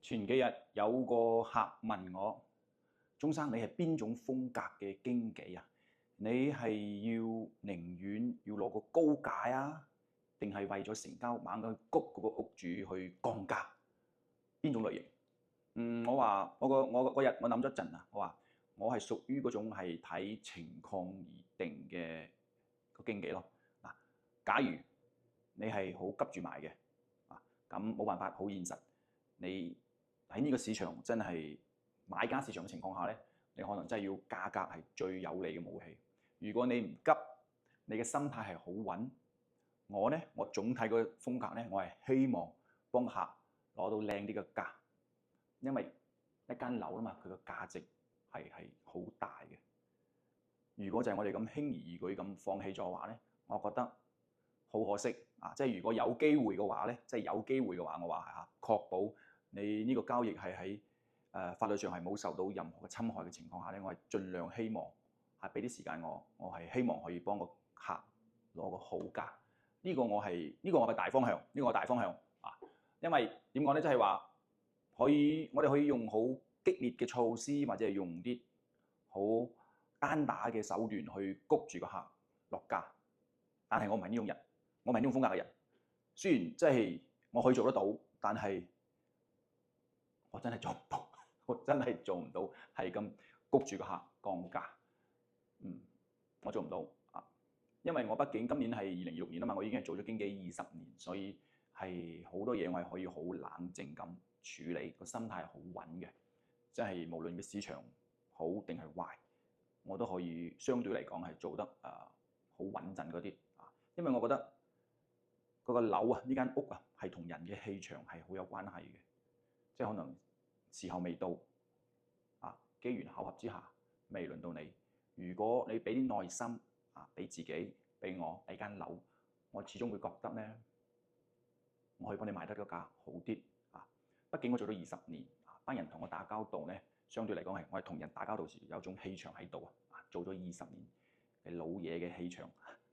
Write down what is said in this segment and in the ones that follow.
前幾日有個客問我：鐘生，你係邊種風格嘅經紀啊？你係寧願要攞個高價啊，定係為咗成交猛咁谷嗰個屋主去降價？邊種類型？我話我嗰日我諗咗陣啊，我話我係屬於嗰種係睇情況而定嘅個經紀咯。嗱，假如你係好急住買嘅咁冇辦法，好現實。你喺呢個市場真係買家市場嘅情況下咧，你可能真係要價格係最有利嘅武器。如果你唔急，你嘅心態係好穩，我總體個風格咧，我係希望幫客攞到靚啲嘅價，因為一間樓啊嘛，佢個價值係好大嘅。如果就係我哋咁輕而易舉咁放棄咗嘅話咧，我覺得好可惜啊！即係如果有機會嘅話咧，我話確保你呢個交易係喺法律上係冇受到任何嘅侵害嘅情況下咧，我係盡量希望係俾啲時間我係希望可以幫個客攞個好價。呢個我嘅大方向，啊！因為點講咧，即係話我哋可以用好激烈嘅措施，或者係用啲好單打嘅手段去谷住個客落價，但係我唔係呢種人，我唔係呢種風格嘅人。雖然即係我可以做得到，但係我真係做唔到，係咁谷住個客降價。我做唔到啊，因為我畢竟今年係2026年啊嘛，我已經係做咗經紀20年，所以係好多嘢我係可以好冷靜咁處理，個心態係好穩嘅，即係無論個市場好定係壞，我都可以相對嚟講係做得好穩陣嗰啲啊，因為我覺得嗰個樓啊，呢間屋啊係同人嘅氣場係好有關係嘅，即係可能時候未到啊，機緣巧合之下未輪到你。如果你俾啲耐心俾自己，俾我俾間樓，我始終會覺得咧，我可以幫你買得個價好啲啊。畢竟我做咗20年，班人同我打交道咧，相對嚟講係我係同人打交道時有種氣場喺度啊。做咗20年嘅老嘢嘅氣場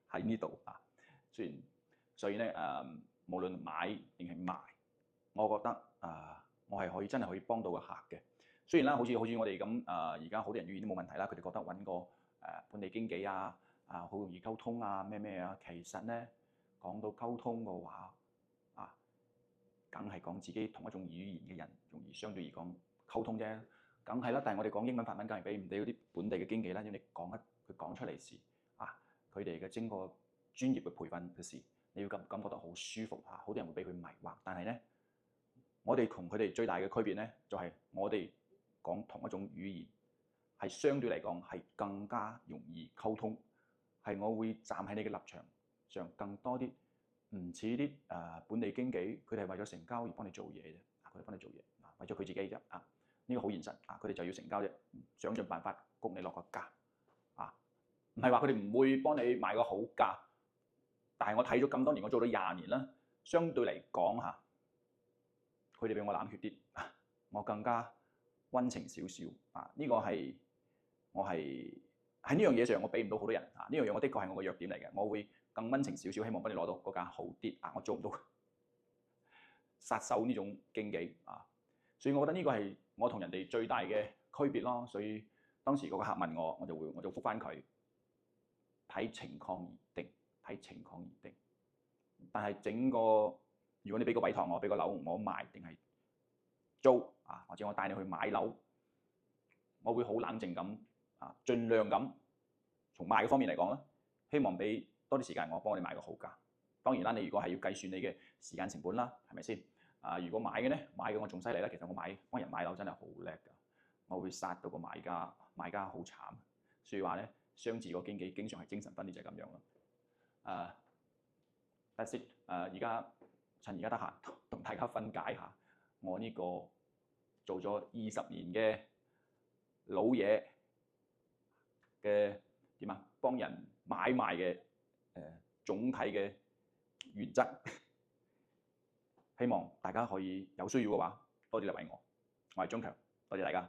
喺呢度啊。所以咧無論買定係賣，我覺得我係真係可以幫到個客嘅。雖然啦，好似我哋咁而家好多人語言都冇問題啦，佢哋覺得揾個本地經紀好容易溝通咩啊，其實咧講到溝通嘅話梗係講自己同一種語言嘅人容易相對而講溝通啫，梗係啦。但係我哋講英文法文梗係比唔到嗰啲本地嘅經紀啦，因為佢講出嚟時佢哋嘅經過專業嘅培訓嘅時，你要感覺到好舒服好多人會俾佢迷惑。但係咧，我哋同佢哋最大嘅區別咧，就係我哋講同一種語言，係相對嚟講係更加容易溝通。係我會站喺你嘅立場上更多啲，唔似啲本地經紀，佢哋係為咗成交而幫你做嘢啫。佢哋幫你做嘢為咗佢自己啫。呢個好現實佢哋就要成交啫，想盡辦法谷你落個價唔係話佢哋唔會幫你賣個好價，但係我睇咗咁多年，我做咗20年啦，相對嚟講佢哋比我冷血啲，我更加溫情少少呢個係我係喺呢樣嘢上，我俾唔到好多人呢樣嘢，我的確係我個弱點嚟嘅。我會更溫情少少，希望幫你攞到嗰間好啲我做唔到殺手呢種經紀所以我覺得呢個係我同人哋最大嘅區別咯。所以當時嗰個客問我，我就覆返佢，睇情況而定，但係如果你俾個委託我，俾個樓我賣定係租或者我帶你去買樓，我會好冷靜咁盡量咁從賣嘅方面嚟講啦，希望俾多啲時間我幫你買個好價。當然啦，你如果係要計算你嘅時間成本啦，係咪先？如果買嘅我仲犀利啦。其實我幫人買樓真係好叻㗎，我會殺到個買家好慘。所以話咧，雙字個經紀經常係精神分裂就係咁樣啦。That's it。趁而家得閒同大家分解下我呢個做咗20年嘅老嘢嘅幫人買賣嘅總體嘅原則。希望大家可以有需要嘅話，多啲嚟揾我。我係鍾強，多謝大家。